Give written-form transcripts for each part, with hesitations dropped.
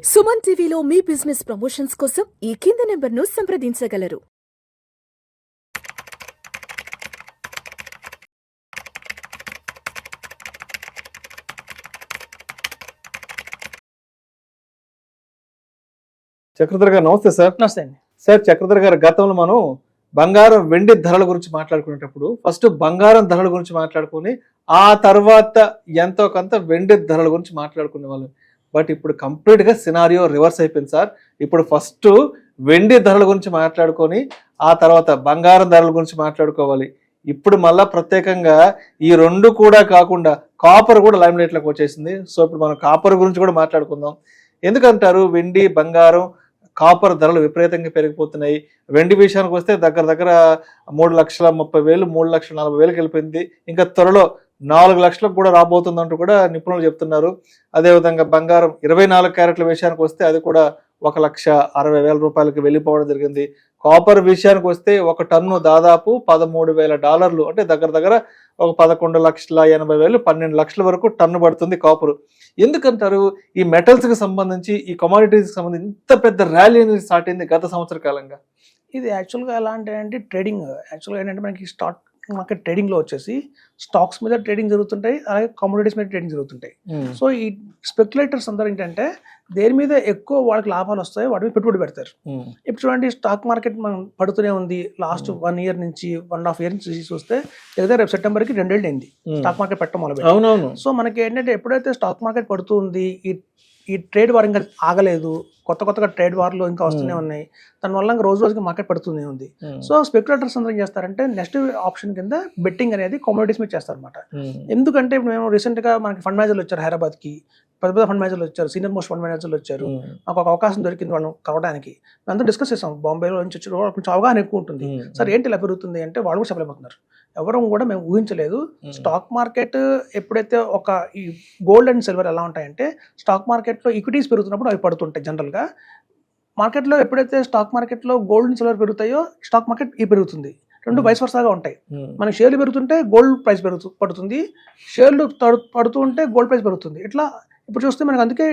సుమన్ టీవీలో మీ business promotions కోసం ఈ కింది నెంబర్ను సంప్రదించగలరు. చక్రధర్ గారు నమస్తే సార్. నమస్తే అండి. సార్ చక్రధర్ గారు, గతంలో మనం బంగారం వెండి ధరల గురించి మాట్లాడుకునేటప్పుడు ఫస్ట్ బంగారం ధరల గురించి మాట్లాడుకుని ఆ తర్వాత ఎంతో కొంత వెండి ధరల గురించి మాట్లాడుకునే వాళ్ళం. బట్ ఇప్పుడు కంప్లీట్ గా సినారియో రివర్స్ అయిపోయింది సార్. ఇప్పుడు ఫస్ట్ వెండి ధరల గురించి మాట్లాడుకొని ఆ తర్వాత బంగారం ధరల గురించి మాట్లాడుకోవాలి. ఇప్పుడు మళ్ళా ప్రత్యేకంగా ఈ రెండు కూడా కాకుండా కాపర్ కూడా లైమ్ లైట్ లోకి వచ్చేసింది. సో ఇప్పుడు మనం కాపర్ గురించి కూడా మాట్లాడుకుందాం. ఎందుకంటారు వెండి బంగారం కాపర్ ధరలు విపరీతంగా పెరిగిపోతున్నాయి? వెండి విషయానికి వస్తే దగ్గర 3,30,000 3,40,000 వెళ్ళిపోయింది. ఇంకా త్వరలో 4 లక్షలకు కూడా రాబోతుందంటూ కూడా నిపుణులు చెప్తున్నారు. అదేవిధంగా బంగారం 24 క్యారెట్ల విషయానికి వస్తే అది కూడా 1,60,000 రూపాయలకి వెళ్ళిపోవడం జరిగింది. కాపర్ విషయానికి వస్తే ఒక టన్ను దాదాపు $13,000, అంటే దగ్గర ఒక 11,80,000 12 లక్షల వరకు టన్ను పడుతుంది కాపర్. ఎందుకంటారు ఈ మెటల్స్ కి సంబంధించి, ఈ కమాడిటీస్ కి సంబంధించి ఇంత పెద్ద ర్యాలీ అనేది స్టార్ట్ అయింది గత సంవత్సర కాలంగా? ఇది యాక్చువల్గా ఎలా అంటే ట్రేడింగ్ యాక్చువల్గా ఏంటంటే మనకి స్టాక్ మార్కెట్ ట్రేడింగ్లో వచ్చేసి స్టాక్స్ మీద ట్రేడింగ్ జరుగుతుంటాయి, అలాగే కమోడిటీస్ మీద ట్రేడింగ్ జరుగుతుంటాయి. సో ఈ స్పెక్యులేటర్స్ అందరూ ఏంటంటే దేని మీద ఎక్కువ వాళ్ళకి లాభాలు వస్తాయో వాటి మీద పెట్టుబడి పెడతారు. ఇప్పుడు చూడండి, స్టాక్ మార్కెట్ మనం పడుతూనే ఉంది. లాస్ట్ 1 year నుంచి 1.5 year నుంచి చూస్తే ఏదైతే రేపు సెప్టెంబర్కి 2 ఏళ్ళు అయింది స్టాక్ మార్కెట్ పెట్టడం మొదలు. సో మనకి ఏంటంటే ఎప్పుడైతే స్టాక్ మార్కెట్ పడుతూ ఉంది, ఈ ట్రేడ్ వార్ ఇంకా ఆగలేదు, కొత్తగా ట్రేడ్ వార్లు ఇంకా వస్తూనే ఉన్నాయి. దానివల్ల రోజు రోజుకి మార్కెట్ పడుతూనే ఉంది. సో స్పెక్యులేటర్స్ అందరూ ఏం చేస్తారంటే నెక్స్ట్ ఆప్షన్ కింద బెట్టింగ్ అనేది కమోడిటీస్ మీద చేస్తారనమాట. ఎందుకంటే ఇప్పుడు మేము రీసెంట్గా మనకి ఫండ్ మేనేజర్లు వచ్చారు హైదరాబాద్కి, పెద్ద ఫండ్ మేనేజర్లు వచ్చారు, సీనియర్ మోస్ట్ ఫండ్ మేనేజర్లు వచ్చారు. మాకు ఒక అవకాశం దొరికింది వాళ్ళని కలవడానికి. మేమంతా డిస్కస్ చేసాం. బాంబేలో నుంచి వచ్చి కొంచెం అవగాహన ఎక్కువ ఉంటుంది. సార్ ఏంటి ఇలా పెరుగుతుంది అంటే వాళ్ళు కూడా చెప్పలేకపోతున్నారు. ఎవరు కూడా మేము ఊహించలేదు. స్టాక్ మార్కెట్ ఎప్పుడైతే ఈ గోల్డ్ అండ్ సిల్వర్ ఎలా ఉంటాయంటే స్టాక్ మార్కెట్లో ఈక్విటీస్ పెరుగుతున్నప్పుడు అవి పడుతుంటాయి. జనరల్గా మార్కెట్లో ఎప్పుడైతే స్టాక్ మార్కెట్లో గోల్డ్ అండ్ సిల్వర్ పెరుగుతాయో స్టాక్ మార్కెట్ పెరుగుతుంది. రెండు వైస్ వర్సాగా ఉంటాయి. మన షేర్లు పెరుగుతుంటే గోల్డ్ ప్రైస్ పడుతుంది, షేర్లు పడుతూ ఉంటే గోల్డ్ ప్రైస్ పెరుగుతుంది. ఇట్లా ఇప్పుడు చూస్తే మనకి అందుకే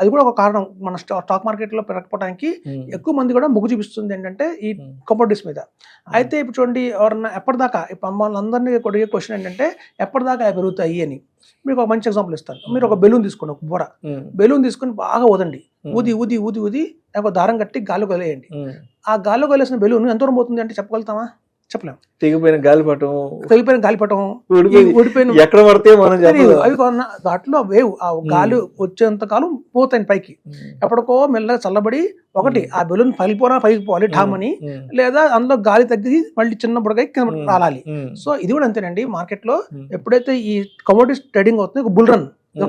అది కూడా ఒక కారణం మన స్టాక్ మార్కెట్లో పెరగకపోవడానికి. ఎక్కువ మంది కూడా మొగ్గు చూపిస్తుంది ఏంటంటే ఈ కమోడిటీస్ మీద. అయితే ఇప్పుడు చూడండి, ఎవరన్నా ఎప్పటిదాకా ఇప్పుడు అమ్మాయిలు అందరినీ కొడిగే క్వశ్చన్ ఏంటంటే ఎప్పటిదాకా పెరుగుతాయి అని. మీకు ఒక మంచి ఎగ్జాంపుల్ ఇస్తాను. మీరు ఒక బెలూన్ తీసుకోండి, ఒక బొర బెలూన్ తీసుకొని బాగా ఊదండి. ఊది ఒక దారం కట్టి గాలి వదిలేయండి. ఆ గాలి వదిలేసిన బెలూన్ ఎంత దూరం పోతుంది అంటే చెప్పగలుగుతామా? చెప్పలేము. తెగిపోయిన గాలిపటం ఊడిపోయిన ఎక్కడ పడితే అవి దాంట్లో వేవ్ ఆ గాలి వచ్చేంత కాలం పోతాయి పైకి. ఎప్పటికో మెల్లగా చల్లబడి ఒకటి ఆ బెలూన్ పైకి పోవాలి ఠామని, లేదా అందులో గాలి తగ్గి మళ్ళీ చిన్న బుడగై రాలాలి. సో ఇది కూడా అంతేనండి. మార్కెట్ లో ఎప్పుడైతే ఈ కమోడిటీస్ ట్రేడింగ్ అవుతుంది, ఒక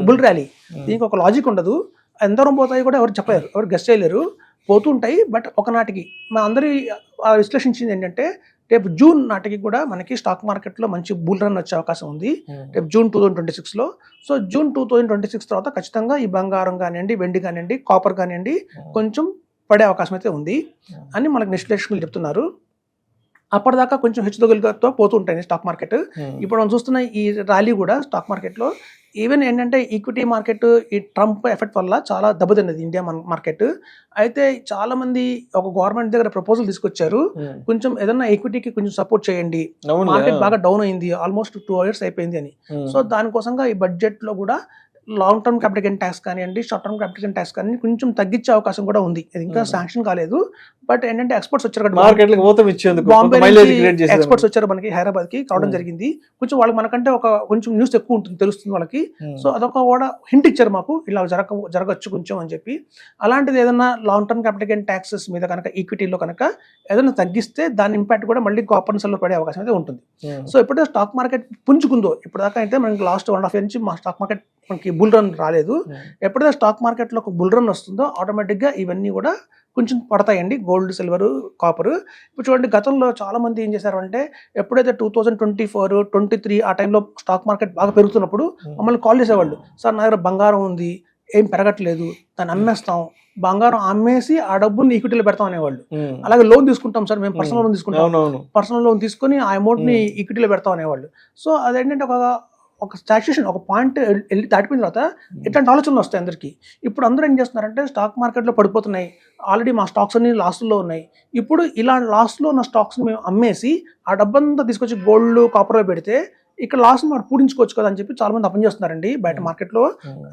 బుల్ ర్యాలీ. దీనికి ఒక లాజిక్ ఉండదు. ఎంత దూరం పోతాయి కూడా ఎవరు చెప్పలేరు, ఎవరు గెస్ చేయలేరు. పోతుంటాయి. బట్ ఒకనాటికి మా అందరి విశ్లేషించింది ఏంటంటే రేపు జూన్ నాటికి కూడా మనకి స్టాక్ మార్కెట్లో మంచి బుల్ రన్ వచ్చే అవకాశం ఉంది, రేపు జూన్ 2026లో. సో జూన్ 2026 తర్వాత ఖచ్చితంగా ఈ బంగారం కానివ్వండి, వెండి కానివ్వండి, కాపర్ కానివ్వండి కొంచెం పడే అవకాశం అయితే ఉంది అని మనకు విశ్లేషకులు చెప్తున్నారు. అప్పటిదాకా కొంచెం హెచ్చుతగ్గులతో పోతుంటాయి స్టాక్ మార్కెట్. ఇప్పుడు మనం చూస్తున్న ఈ ర్యాలీ కూడా స్టాక్ మార్కెట్లో ఈవెన్ ఏంటంటే ఈక్విటీ మార్కెట్ ఈ ట్రంప్ ఎఫెక్ట్ వల్ల చాలా దెబ్బతిన్నది ఇండియా మార్కెట్. అయితే చాలా మంది ఒక గవర్నమెంట్ దగ్గర ప్రపోజల్ తీసుకొచ్చారు, కొంచెం ఏదన్నా ఈక్విటీకి కొంచెం సపోర్ట్ చేయండి, మార్కెట్ బాగా డౌన్ అయింది, ఆల్మోస్ట్ 2 years అయిపోయింది అని. సో దానికోసంగా ఈ బడ్జెట్ లో కూడా long term capital gain tax కానివ్వండి, short term capital gain tax కానీ కొంచెం తగ్గించే అవకాశం కూడా ఉంది. ఇది ఇంకా శాంక్షన్ కాలేదు. బట్ ఏంటంటే ఎక్స్పర్ట్స్ వచ్చారు, ఎక్స్పర్ట్స్ వచ్చారు మనకి హైదరాబాద్ కి రావడం జరిగింది. కొంచెం వాళ్ళకి మనకంటే కొంచెం న్యూస్ ఎక్కువ ఉంటుంది, తెలుస్తుంది వాళ్ళకి. సో అదొక కూడా హింట్ ఇచ్చారు మాకు, ఇలా జరగచ్చు కొంచెం అని చెప్పి. అలాంటిది ఏదైనా long term capital gain taxes మీద కనుక ఈక్విటీలో కనుక ఏదైనా తగ్గిస్తే దాని ఇంపాక్ట్ కూడా మళ్ళీ కాపర్ లో పడే అవకాశం అయితే ఉంటుంది. సో ఎప్పుడైతే స్టాక్ మార్కెట్ పుంజుకుందో, ఇప్పుడు దాకా అయితే మనకి లాస్ట్ 1.5 year నుంచి మా స్టాక్ మార్కెట్ మనకి బుల్ రన్ రాలేదు. ఎప్పుడైతే స్టాక్ మార్కెట్లో ఒక బుల్ రన్ వస్తుందో ఆటోమేటిక్గా ఇవన్నీ కూడా కొంచెం పడతాయండి, గోల్డ్, సిల్వర్, కాపర్. ఇప్పుడు చూడండి, గతంలో చాలా మంది ఏం చేశారంటే ఎప్పుడైతే 2024, 2023 ఆ టైంలో స్టాక్ మార్కెట్ బాగా పెరుగుతున్నప్పుడు మమ్మల్ని కాల్ చేసేవాళ్ళు, సార్ నా దగ్గర బంగారం ఉంది, ఏం పెరగట్లేదు, దాన్ని అమ్మేస్తాం, బంగారం అమ్మేసి ఆ డబ్బుని ఈక్విటీలో పెడతాం అనేవాళ్ళు. అలాగే లోన్ తీసుకుంటాం సార్, మేము పర్సనల్ లోన్ తీసుకుంటాం, పర్సనల్ లోన్ తీసుకొని ఆ అమౌంట్ ని ఈక్విటీలో పెడతాం అనేవాళ్ళు. సో అదేంటంటే ఒక సాచురేషన్ ఒక పాయింట్ వెళ్ళి దాటిపోయిన తర్వాత ఇట్లాంటి ఆలోచనలు వస్తాయి అందరికీ. ఇప్పుడు అందరూ ఏం చేస్తున్నారంటే స్టాక్ మార్కెట్లో పడిపోతున్నాయి, ఆల్రెడీ మా స్టాక్స్ అన్ని లాస్లో ఉన్నాయి, ఇప్పుడు ఇలా లాస్లో ఉన్న స్టాక్స్ని మేము అమ్మేసి ఆ డబ్బంతా తీసుకొచ్చి గోల్డ్ కాపర్లో పెడితే ఇక్కడ లాస్ట్ మనం పూడించుకోవచ్చు కదా అని చెప్పి చాలా మంది అపని చేస్తున్నారండి బయట మార్కెట్లో.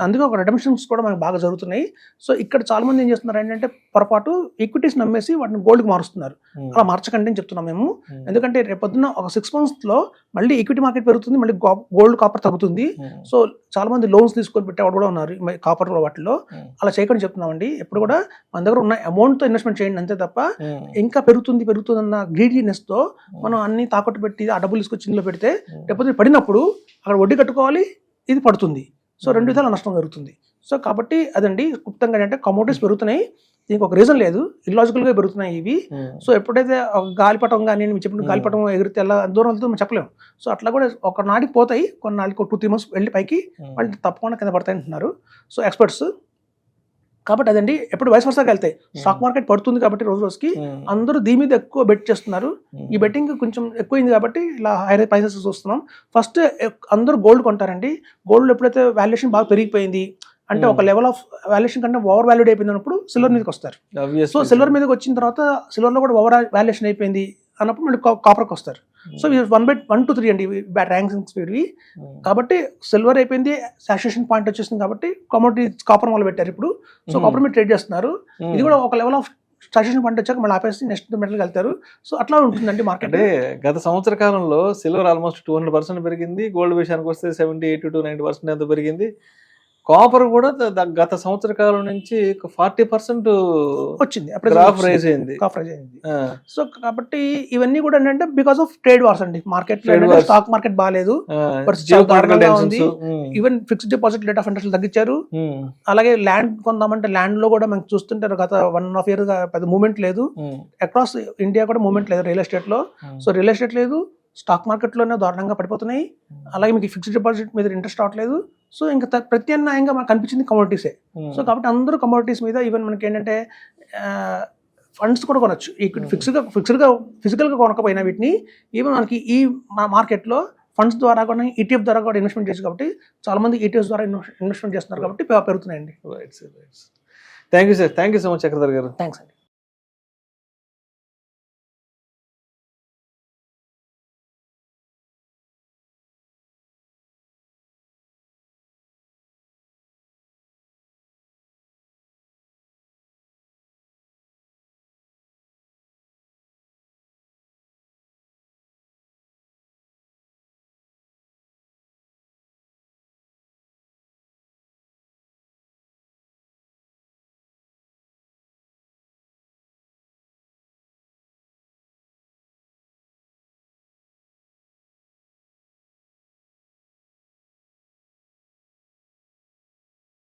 అందుకే ఒక రెడమ్షన్స్ కూడా మనకు బాగా జరుగుతున్నాయి. సో ఇక్కడ చాలా మంది ఏం చేస్తున్నారు ఏంటంటే పొరపాటు ఈక్విటీస్ నమ్మేసి వాటిని గోల్డ్కి మారుస్తున్నారు. అలా మార్చకండి అని చెప్తున్నాం మేము. ఎందుకంటే రేపొద్దున ఒక 6 monthsలో మళ్ళీ ఈక్విటీ మార్కెట్ పెరుగుతుంది, మళ్ళీ గోల్డ్ కాపర్ తగ్గుతుంది. సో చాలా మంది లోన్స్ తీసుకొని పెట్టేవాడు కూడా ఉన్నారు కాపర్ వాటిలో. అలా చేయకుండా చెప్తున్నామండి. ఎప్పుడు కూడా మన దగ్గర ఉన్న అమౌంట్తో ఇన్వెస్ట్మెంట్ చేయండి అంతే తప్ప ఇంకా పెరుగుతుంది అన్న గ్రీడీనెస్తో మనం అన్ని తాకట్టు పెట్టి ఆ డబ్బులు తీసుకొచ్చి ఇందులో పెడితే రేపు పడినప్పుడు అక్కడ వడ్డీ కట్టుకోవాలి, ఇది పడుతుంది. సో 2 విధాల నష్టం జరుగుతుంది. సో కాబట్టి అదండి క్లుప్తంగా ఏంటంటే కమోడిటీస్ పెరుగుతున్నాయి, దీనికి ఒక రీజన్ లేదు, ఇల్లాజికల్గా పెరుగుతున్నాయి ఇవి. సో ఎప్పుడైతే ఒక గాలిపటం కానీ నేను చెప్పిన గాలిపటం ఎగిరితే ఎలా దూరం వెళ్తుందో మనం చెప్పలేము. సో అట్లా కూడా ఒక నాటికి పోతాయి, కొన్ని నాటికి 2-3 months వెళ్ళి పైకి మళ్ళీ తప్పకుండా కింద పడతాయి అంటున్నారు సో ఎక్స్పర్ట్స్. కాబట్టి అదండి ఎప్పుడు వయసు వరుసగా వెళ్తాయి. స్టాక్ మార్కెట్ పడుతుంది కాబట్టి రోజు రోజుకి అందరూ దీని మీద ఎక్కువ బెట్ చేస్తున్నారు. ఈ బెట్టింగ్ కొంచెం ఎక్కువైంది కాబట్టి ఇలా హైర్ ప్రైసెస్ చూస్తున్నాం. ఫస్ట్ అందరూ గోల్డ్ కొంటారండి. గోల్డ్ ఎప్పుడైతే వాల్యుయేషన్ బాగా పెరిగిపోయింది అంటే ఒక లెవెల్ ఆఫ్ వాల్యుయేషన్ కంటే ఓవర్ వాల్యూడ్ అయిపోయినప్పుడు సిల్వర్ మీదకి వస్తారు. సో సిల్వర్ మీదకి వచ్చిన తర్వాత సిల్వర్లో కూడా ఓవర్ వాల్యుయేషన్ అయిపోయింది అన్నప్పుడు మళ్ళీ కాపర్కి వస్తారు. సో 1 to 3 అండి ర్యాంకింగ్స్ ఇవి. కాబట్టి సిల్వర్ అయిపోయింది, సాచురేషన్ పాయింట్ వచ్చేసింది కాబట్టి కమోడిటీ కాపర్ మొదలు పెట్టారు ఇప్పుడు. సో కాపర్ మీద ట్రేడ్ చేస్తున్నారు. ఇది కూడా ఒక లెవెల్ ఆఫ్ సాచురేషన్ పాయింట్ వచ్చాక మళ్ళీ ఆపేసి నెక్స్ట్ మెటల్కి వెళ్తారు. సో అట్లా ఉంటుందండి మార్కెట్. అంటే గత సంవత్సర కాలంలో సిల్వర్ ఆల్మోస్ట్ 200% పెరిగింది, గోల్డ్ విషయానికి వస్తే 70-80 to 90% ఎంత పెరిగింది. కాపర్ కూడా గత సంవత్సర కాలం నుంచి 40% వచ్చింది, గ్రాఫ్ రైజ్ అయింది. సో కాబట్టి ఇవన్నీ కూడా ఏంటంటే బికాస్ ఆఫ్ ట్రేడ్ వార్స్ అండి. మార్కెట్ స్టాక్ మార్కెట్ బాగాలేదు, even fixed deposit rate of interest తగ్గించారు. అలాగే ల్యాండ్ కొందామంటే ల్యాండ్ లో కూడా మనకు చూస్తుంటారు గత 1.5 year పెద్ద మూవ్మెంట్ లేదు. అక్రాస్ ఇండియా కూడా మూవ్మెంట్ లేదు రియల్ ఎస్టేట్ లో. సో రియల్ ఎస్టేట్ లేదు, స్టాక్ మార్కెట్లోనే దారుణంగా పడిపోతున్నాయి. అలాగే మీకు ఫిక్స్డ్ డిపాజిట్ మీద ఇంట్రెస్ట్ రావట్లేదు. సో ఇంకా ప్రత్యామ్నాయంగా మనకు కనిపించింది కమోడిటీసే. సో కాబట్టి అందరూ కమోడిటీస్ మీద ఈవెన్ మనకి ఏంటంటే ఫండ్స్ కూడా కొనొచ్చు. ఈ ఫిజికల్గా కొనకపోయినా వీటిని ఈవెన్ మనకి ఈ మార్కెట్లో ఫండ్స్ ద్వారా కూడా ETF ద్వారా కూడా ఇన్వెస్ట్మెంట్ చేయొచ్చు. కాబట్టి చాలా మంది ETFs ద్వారా ఇన్వెస్ట్మెంట్ చేస్తున్నారు కాబట్టి పెరుగుతున్నాయండి. Thank you sir, thank you so much Chakradhar గారు. థ్యాంక్స్ అండి.